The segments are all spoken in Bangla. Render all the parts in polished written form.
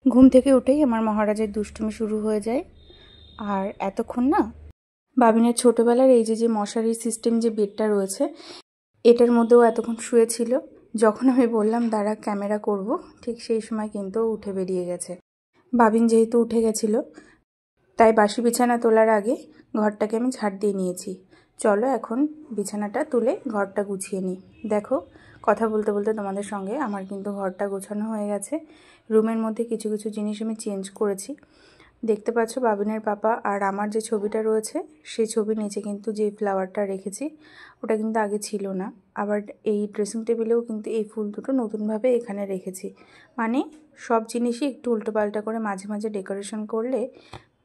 ঘুম থেকে উঠেই আমার মহারাজের দুষ্টুমি শুরু হয়ে যায়। আর এতক্ষণ না বাবিনের ছোটোবেলার এই যে মশারির সিস্টেম যে বেডটা রয়েছে এটার মধ্যেও এতক্ষণ শুয়েছিল। যখন আমি বললাম দাঁড়া ক্যামেরা করব, ঠিক সেই সময় কিন্তু উঠে বেরিয়ে গেছে। বাবিন যেহেতু উঠে গেছিলো তাই বাসি বিছানা তোলার আগে ঘরটাকে আমি ঝাড় দিয়ে নিয়েছি। চলো এখন বিছানাটা তুলে ঘরটা গুছিয়ে নিই। দেখো কথা বলতে বলতে তোমাদের সঙ্গে আমার কিন্তু ঘরটা গোছানো হয়ে গেছে। রুমের মধ্যে কিছু কিছু জিনিস আমি চেঞ্জ করেছি। দেখতে পাচ্ছ বাবিনের পাপা আর আমার যে ছবিটা রয়েছে সেই ছবির নিচে কিন্তু যে ফ্লাওয়ারটা রেখেছি ওটা কিন্তু আগে ছিল না। আবার এই ড্রেসিং টেবিলেও কিন্তু এই ফুল দুটো নতুনভাবে এখানে রেখেছি। মানে সব জিনিসই একটু উল্টোপাল্টা করে মাঝে মাঝে ডেকোরেশন করলে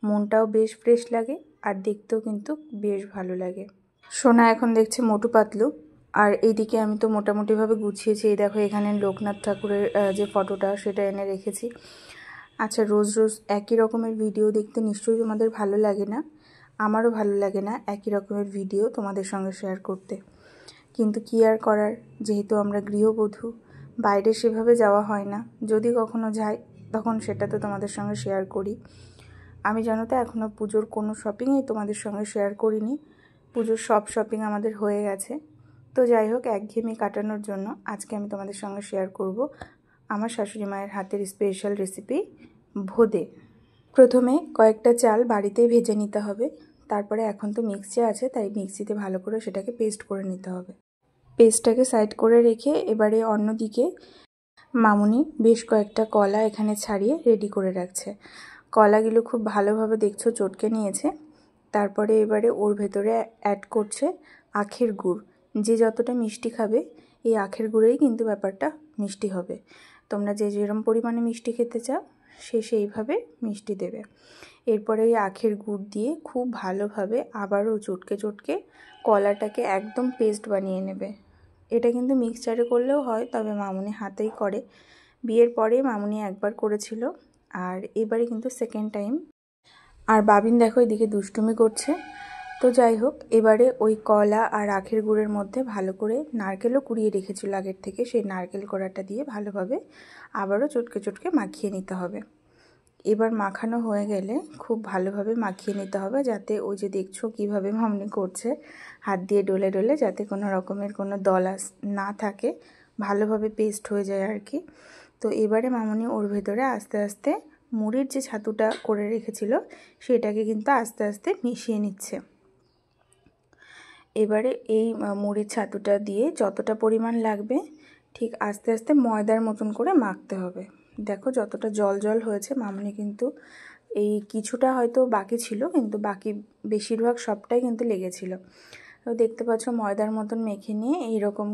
মনটাও বেশ ফ্রেশ লাগে আর দেখতেও কিন্তু বেশ ভালো লাগে। সোনা এখন দেখছে মোটু পাতলু, আর এইদিকে আমি তো মোটামুটিভাবে গুছিয়েছি। এই দেখো এখানে লোকনাথ ঠাকুরের যে ফটোটা সেটা এনে রেখেছি। আচ্ছা, রোজ রোজ একই রকমের ভিডিও দেখতে নিশ্চয়ই তোমাদের ভালো লাগে না, আমারও ভালো লাগে না একই রকমের ভিডিও তোমাদের সঙ্গে শেয়ার করতে। কিন্তু কী আর করার, যেহেতু আমরা গৃহবধূ, বাইরে সেভাবে যাওয়া হয় না। যদি কখনো যাই তখন সেটা তো তোমাদের সঙ্গে শেয়ার করি। আমি জানো তো এখনও পুজোর কোনো শপিংই তোমাদের সঙ্গে শেয়ার করিনি। পুজোর সব শপিং আমাদের হয়ে গেছে। তো যাই হোক, একঘেয়েমি কাটানোর জন্য আজকে আমি তোমাদের সঙ্গে শেয়ার করব আমার শাশুড়ি মায়ের হাতের স্পেশাল রেসিপি ভোদে। প্রথমে কয়েকটা চাল বাড়িতেই ভেজে নিতে হবে। তারপরে এখন তো মিক্সি আছে তাই মিক্সিতে ভালো করে সেটাকে পেস্ট করে নিতে হবে। পেস্টটাকে সাইড করে রেখে এবারে অন্যদিকে মামুনি বেশ কয়েকটা কলা এখানে ছাড়িয়ে রেডি করে রাখছে। কলাগুলো খুব ভালোভাবে দেখছো চটকে নিয়েছে। তারপরে এবারে ওর ভেতরে অ্যাড করছে আখের গুড়। যে যতটা মিষ্টি খাবে এই আখের গুড়েই কিন্তু ব্যাপারটা মিষ্টি হবে। তোমরা যে যেরকম পরিমাণে মিষ্টি খেতে চাও সেইভাবে মিষ্টি দেবে। এরপরে এই আখের গুড় দিয়ে খুব ভালোভাবে আবারও চটকে চটকে কলাটাকে একদম পেস্ট বানিয়ে নেবে। এটা কিন্তু মিক্সচারে করলেও হয়, তবে মামুনি হাতেই করে। বিয়ের পরে মামুনি একবার করেছিল আর এবারে কিন্তু সেকেন্ড টাইম। আর বাবিন দেখো এদিকে দুষ্টুমি করছে। তো যাই হোক, এবারে ওই কলা আর আখের গুড়ের মধ্যে ভালো করে নারকেলও কুড়িয়ে রেখেছিল আগের থেকে, সেই নারকেল কোড়াটা দিয়ে ভালোভাবে আবারও চটকে চটকে মাখিয়ে নিতে হবে। এবার মাখানো হয়ে গেলে খুব ভালোভাবে মাখিয়ে নিতে হবে, যাতে ওই যে দেখছো কীভাবে মামনি করছে হাত দিয়ে ডলে ডলে, যাতে কোনো রকমের কোনো দলা না থাকে, ভালোভাবে পেস্ট হয়ে যায় আর কি। তো এবারে মামনি ওর ভেতরে আস্তে আস্তে মুড়ির যে ছাতুটা করে রেখেছিল সেটাকে কিন্তু আস্তে আস্তে মিশিয়ে নিচ্ছে। এবারে এই মুড়ির ছাতুটা দিয়ে যতটা পরিমাণ লাগবে ঠিক আস্তে আস্তে ময়দার মতন করে মাখতে হবে। দেখো যতটা জল জল হয়েছে, মামনি কিন্তু এই কিছুটা হয়তো বাকি ছিল কিন্তু বাকি বেশিরভাগ সবটাই কিন্তু লেগেছিল। তো দেখতে পাচ্ছ ময়দার মতন মেখে নিয়ে এইরকম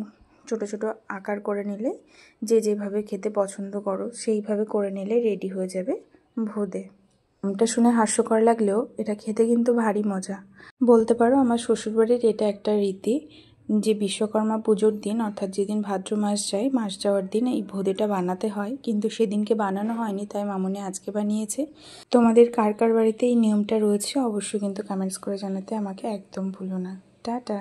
ছোট ছোট আকার করে নিলে, যে যেভাবে খেতে পছন্দ করো সেইভাবে করে নিলে রেডি হয়ে যাবে ভোদে। এটা শুনে হাস্যকর লাগলেও এটা খেতে কিন্তু ভারী মজা। বলতে পারো আমার শ্বশুরবাড়ির এটা একটা রীতি যে বিশ্বকর্মা পুজোর দিন, অর্থাৎ যেদিন ভাদ্র মাস যায়, মাস যাওয়ার দিন এই ভোদেটা বানাতে হয়। কিন্তু সেদিনকে বানানো হয়নি, তাই মামুনি আজকে বানিয়েছে। তোমাদের কার কার বাড়িতে এই নিয়মটা রয়েছে অবশ্যই কিন্তু কমেন্টস করে জানাতে আমাকে একদম ভুলো না। টাটা।